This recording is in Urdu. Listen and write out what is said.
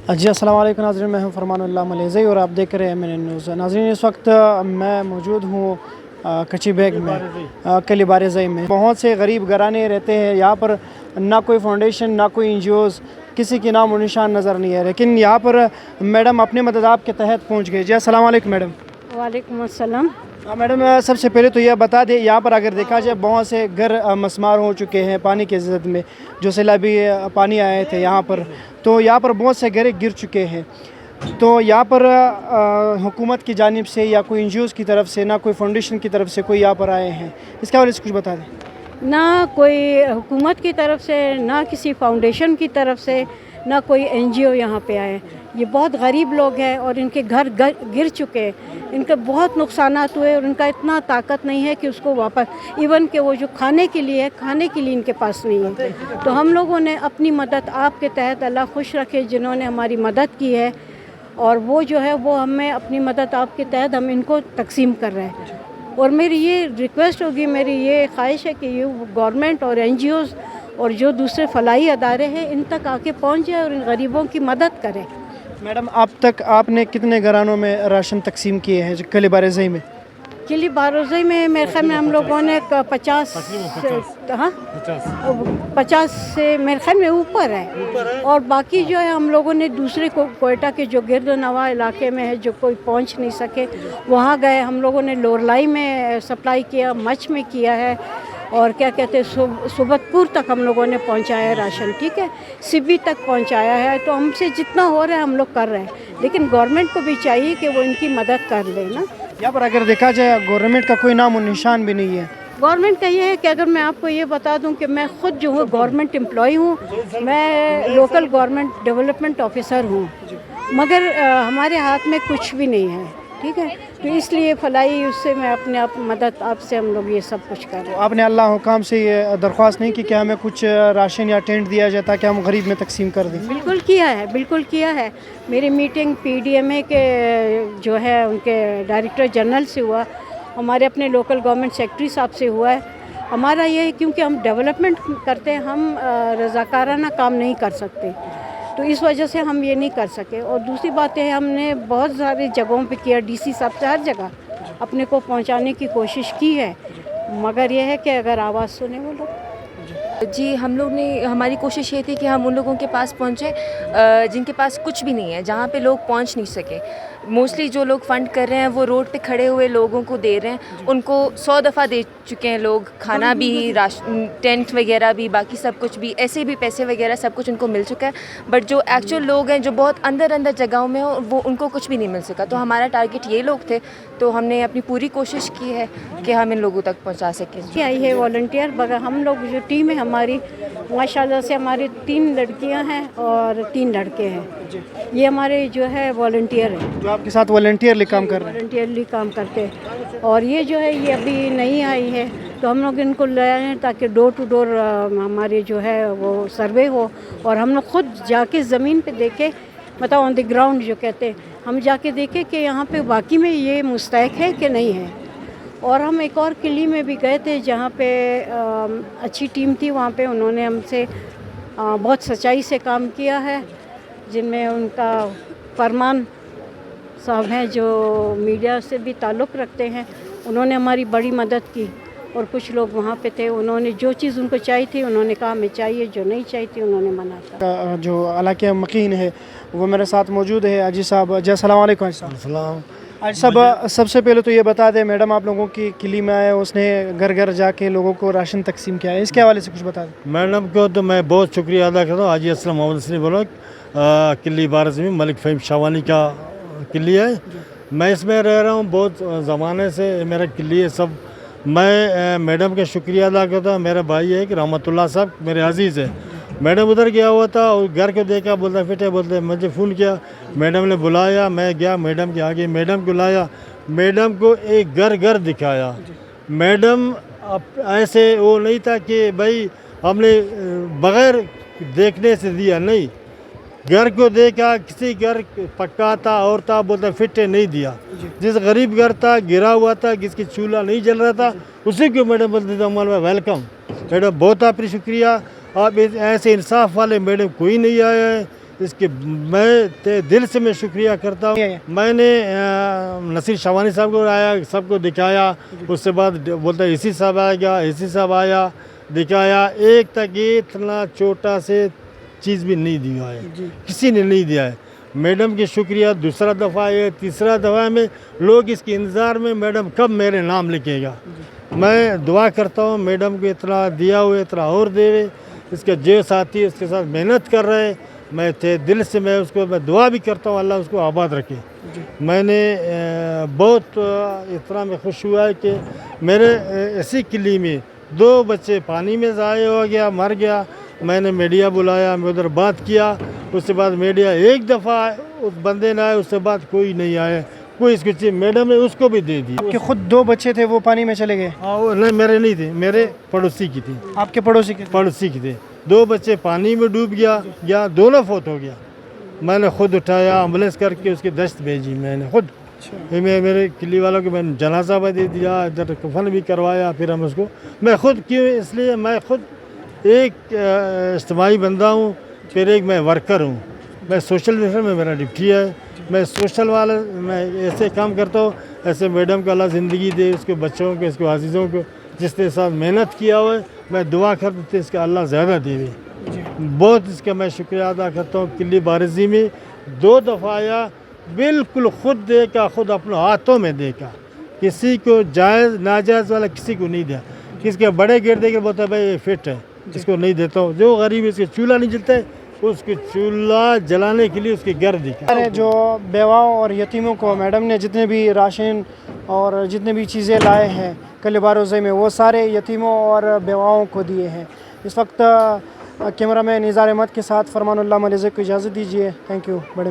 جی السلام علیکم ناظرین، میں ہوں فرمان اللہ ملیزی اور آپ دیکھ رہے ہیں MN نیوز۔ ناظرین، اس وقت میں موجود ہوں کچی بیگ میں، کلی بارزئی میں۔ بہت سے غریب گھرانے رہتے ہیں یہاں پر، نہ کوئی فاؤنڈیشن، نہ کوئی NGOs، کسی کی نام و نشان نظر نہیں ہے، لیکن یہاں پر میڈم اپنی مدد آپ کے تحت پہنچ گئے۔ جی السلام علیکم میڈم۔ وعلیکم السلام۔ میڈم سب سے پہلے تو یہ بتا دیں، یہاں پر اگر دیکھا جائے بہت سے گھر مسمار ہو چکے ہیں پانی کے زد میں، جو سیلابی پانی آئے تھے یہاں پر، تو یہاں پر بہت سے گھر گر چکے ہیں۔ تو یہاں پر حکومت کی جانب سے یا کوئی NGOs کی طرف سے، نہ کوئی فاؤنڈیشن کی طرف سے کوئی یہاں پر آئے ہیں، اس کے بارے سے کچھ بتا دیں۔ نہ کوئی حکومت کی طرف سے، نہ کسی فاؤنڈیشن کی طرف سے، نہ کوئی NGO یہاں پہ آئے۔ یہ بہت غریب لوگ ہیں اور ان کے گھر گر چکے ہیں، ان کے بہت نقصانات ہوئے اور ان کا اتنا طاقت نہیں ہے کہ اس کو واپس، ایون کہ وہ جو کھانے کے لیے ان کے پاس نہیں ہے۔ تو ہم لوگوں نے اپنی مدد آپ کے تحت، اللہ خوش رکھے جنہوں نے ہماری مدد کی ہے، اور وہ جو ہے وہ ہمیں اپنی مدد آپ کے تحت ہم ان کو تقسیم کر رہے ہیں۔ اور میری یہ ریکویسٹ ہوگی، میری یہ خواہش ہے کہ یہ گورنمنٹ اور NGOs اور جو دوسرے فلاحی ادارے ہیں ان تک آ کے پہنچ جائے اور ان غریبوں کی مدد کریں۔ میڈم اب تک آپ نے کتنے گھرانوں میں راشن تقسیم کیے ہیں کلی بارزئی میں؟ کلی بارزئی میں میرے خیال میں ہم لوگوں نے 50 سے میرے خیال میں اوپر ہے، اور باقی جو ہے ہم لوگوں نے دوسرے کوئٹہ کے جو گرد و نواح علاقے میں ہے، جو کوئی پہنچ نہیں سکے، وہاں گئے۔ ہم لوگوں نے لورلائی میں سپلائی کیا، مچ میں کیا ہے، اور کیا کہتے ہیں سبت پور تک ہم لوگوں نے پہنچایا ہے راشن، ٹھیک ہے، سبی تک پہنچایا ہے۔ تو ہم سے جتنا ہو رہا ہے ہم لوگ کر رہے ہیں، لیکن گورنمنٹ کو بھی چاہیے کہ وہ ان کی مدد کر لے نا۔ یہاں پر اگر دیکھا جائے گورنمنٹ کا کوئی نام و نشان بھی نہیں ہے۔ گورنمنٹ کا یہ ہے کہ اگر میں آپ کو یہ بتا دوں کہ میں خود جو ہوں گورنمنٹ امپلائی ہوں، میں لوکل گورنمنٹ ڈیولپمنٹ آفیسر ہوں، مگر ہمارے ہاتھ میں کچھ بھی نہیں ہے، ٹھیک ہے۔ تو اس لیے فلاحی اس سے میں اپنے مدد آپ سے ہم لوگ یہ سب کچھ کر رہے ہیں۔ آپ نے اللہ حکام سے یہ درخواست نہیں کی کہ ہمیں کچھ راشن یا ٹینٹ دیا جائے تاکہ ہم غریب میں تقسیم کر دیں؟ بالکل کیا ہے، بالکل کیا ہے۔ میری میٹنگ PDMA کے جو ہے ان کے ڈائریکٹر جنرل سے ہوا، ہمارے اپنے لوکل گورنمنٹ سیکرٹری صاحب سے ہوا ہے۔ ہمارا یہ ہے کیونکہ ہم ڈیولپمنٹ کرتے ہیں، ہم رضاکارانہ کام نہیں کر سکتے، تو اس وجہ سے ہم یہ نہیں کر سکے۔ اور دوسری بات ہے، ہم نے بہت ساری جگہوں پہ کیا، DC صاحب سے ہر جگہ اپنے کو پہنچانے کی کوشش کی ہے، مگر یہ ہے کہ اگر آواز سنے وہ لوگ۔ جی ہم لوگ نے، ہماری کوشش یہ تھی کہ ہم ان لوگوں کے پاس پہنچیں جن کے پاس کچھ بھی نہیں ہے، جہاں پہ لوگ پہنچ نہیں سکے۔ موسٹلی جو لوگ فنڈ کر رہے ہیں وہ روڈ پہ کھڑے ہوئے لوگوں کو دے رہے ہیں، ان کو 100 دفعہ دے چکے ہیں لوگ، کھانا بھی، ٹینٹ وغیرہ بھی، باقی سب کچھ بھی، ایسے بھی پیسے وغیرہ سب کچھ ان کو مل چکا ہے۔ بٹ جو ایکچوئل لوگ ہیں جو بہت اندر جگہوں میں ہوں، وہ ان کو کچھ بھی نہیں مل سکا۔ تو ہمارا ٹارگیٹ یہ لوگ تھے، تو ہم نے اپنی پوری کوشش کی ہے کہ ہم ان لوگوں تک پہنچا سکیں۔ آئی ہے والنٹیئر، بغیر ہم لوگ جو ٹیم ہے ہماری، ماشاءاللہ سے ہماری 3 لڑکیاں ہیں اور 3 لڑکے ہیں، یہ ہمارے جو ہے والنٹیئر ہیں، جو آپ کے ساتھ والنٹیئرلی کام کر رہے ہیں؟ والنٹیئرلی کام کرتے ہیں۔ اور یہ جو ہے یہ ابھی نہیں آئی ہے، تو ہم لوگ ان کو لے آئے ہیں تاکہ ڈور ٹو ڈور ہمارے جو ہے وہ سروے ہو، اور ہم لوگ خود جا کے زمین پہ دیکھے، مطلب آن دی گراؤنڈ جو کہتے ہیں، ہم جا کے دیکھیں کہ یہاں پہ واقعی میں یہ مستحق ہے کہ نہیں ہے۔ اور ہم ایک اور قلعے میں بھی گئے تھے جہاں پہ اچھی ٹیم تھی، وہاں پہ انہوں نے ہم سے بہت سچائی سے کام کیا ہے، جن میں ان کا فرمان صاحب ہیں جو میڈیا سے بھی تعلق رکھتے ہیں، انہوں نے ہماری بڑی مدد کی۔ اور کچھ لوگ وہاں پہ تھے، انہوں نے جو چیز ان کو چاہیے تھی انہوں نے کہا ہمیں چاہیے، جو نہیں چاہیے تھی انہوں نے منع کیا۔ جو علاقہ مکین ہے وہ میرے ساتھ موجود ہے اجی صاحب۔ جی السلام علیکم۔ السلام۔ اجی صاحب، سب سے پہلے تو یہ بتا دیں، میڈم آپ لوگوں کی کلی میں آئے، اس نے گھر گھر جا کے لوگوں کو راشن تقسیم کیا ہے، اس کے حوالے سے کچھ بتا دیں۔ میڈم کو تو میں بہت شکریہ ادا کرتا ہوں۔ حاجی اسلم محمد اسلم بلوک کلی بارزئی میں ملک فہیم شاوانی کا کلی ہے، میں اس میں رہ رہا ہوں بہت زمانے سے، میرا کلی ہے سب۔ میں میڈم کا شکریہ ادا کرتا ہوں۔ میرا بھائی ہے کہ رحمۃ اللہ صاحب میرے عزیز ہے، میڈم ادھر گیا ہوا تھا اور گھر کو دیکھا، بولتا فٹے، بولتے مجھے فون کیا، میڈم نے بلایا، میں گیا میڈم کے آگے، میڈم کو لایا، میڈم کو ایک گھر گھر دکھایا۔ میڈم ایسے وہ نہیں تھا کہ بھائی ہم نے بغیر دیکھنے سے دیا، نہیں، گھر کو دیکھا، کسی گھر پکا تھا اور تھا، بولتا فٹے نہیں دیا، جس غریب گھر تھا گرا ہوا تھا، جس کی چولہا نہیں جل رہا تھا، اسی کو میڈم بولتے تھے ویلکم۔ میڈم بہت آپ کا شکریہ، آپ ایسے انصاف والے میڈم کوئی نہیں آیا ہے اس کے میں دل سے میں شکریہ کرتا ہوں. میں نے نصیر شوانی صاحب کو آیا, سب کو دکھایا, اس سے بعد بولتا ہے اسی صاحب آئے گا, اسی صاحب آیا, دکھایا, ایک تک اتنا چھوٹا سے چیز بھی نہیں دیا ہے, کسی نے نہیں دیا ہے. میڈم کی شکریہ. دوسرا دفعہ ہے, تیسرا دفعہ میں لوگ اس کے انتظار میں میڈم کب میرے نام لکھے گا. میں دعا کرتا ہوں میڈم کو اتنا دیا ہوئے اتنا اور دے. اس کے جو ساتھی اس کے ساتھ محنت کر رہے, میں دل سے میں اس کو میں دعا بھی کرتا ہوں اللہ اس کو آباد رکھے. میں نے بہت اتنا میں خوش ہوا ہے کہ میرے اسی قلعے میں 2 بچے پانی میں ضائع ہو گیا, مر گیا. میں نے میڈیا بلایا, میں ادھر بات کیا. اس کے بعد میڈیا ایک دفعہ اس بندے نے آئے, اس کے بعد کوئی نہیں آیا. کوئی اس کی چیز میڈم نے اس کو بھی دے دی. کہ خود 2 بچے تھے وہ پانی میں چلے گئے؟ نہیں میرے نہیں تھے, میرے پڑوسی کی تھی. آپ کے پڑوسی کے؟ پڑوسی کی تھے. 2 بچے پانی میں ڈوب گیا, دونوں فوت ہو گیا. میں نے خود اٹھایا, ایمبولینس کر کے اس کی دست بھیجی. میں نے خود میرے قلعے والوں کو میں نے جنازہ بھی دے دیا, ادھر کفن بھی کروایا. پھر ہم اس کو میں خود کیوں, اس لیے میں خود ایک اجتماعی بندہ ہوں, پھر ایک میں ورکر ہوں. میں سوشل مشن میں میرا ڈپٹی ہے. میں سوشل والا میں ایسے کام کرتا ہوں. ایسے میڈم کو اللہ زندگی دے, اس کے بچوں کو, اس کے عزیزوں کو جس کے ساتھ محنت کیا ہوا ہے. میں دعا کرتا ہوں اس کا اللہ زیادہ دے. بہت اس کا میں شکریہ ادا کرتا ہوں. قلعے بارزی میں 2 دفعہ آیا, بالکل خود دے کا, خود اپنے ہاتھوں میں دے کا. کسی کو جائز ناجائز والا کسی کو نہیں دیا. کسی کے بڑے گیٹ دے کے بولتا ہے بھائی یہ فٹ ہے, اس کو نہیں دیتا ہوں. جو غریب اس کے چولہا نہیں جلتا ہے اس کے چولہا جلانے کے لیے اس کے گھر دکھا. جو بیواؤں اور یتیموں کو میڈم نے جتنے بھی راشن اور جتنے بھی چیزیں لائے ہیں قلعے بارزی میں, وہ سارے یتیموں اور بیواؤں کو دیے ہیں. اس وقت کیمرہ مین نثار احمد کے ساتھ فرمان اللہ ملیزے کو اجازت دیجیے. Thank you. بڑے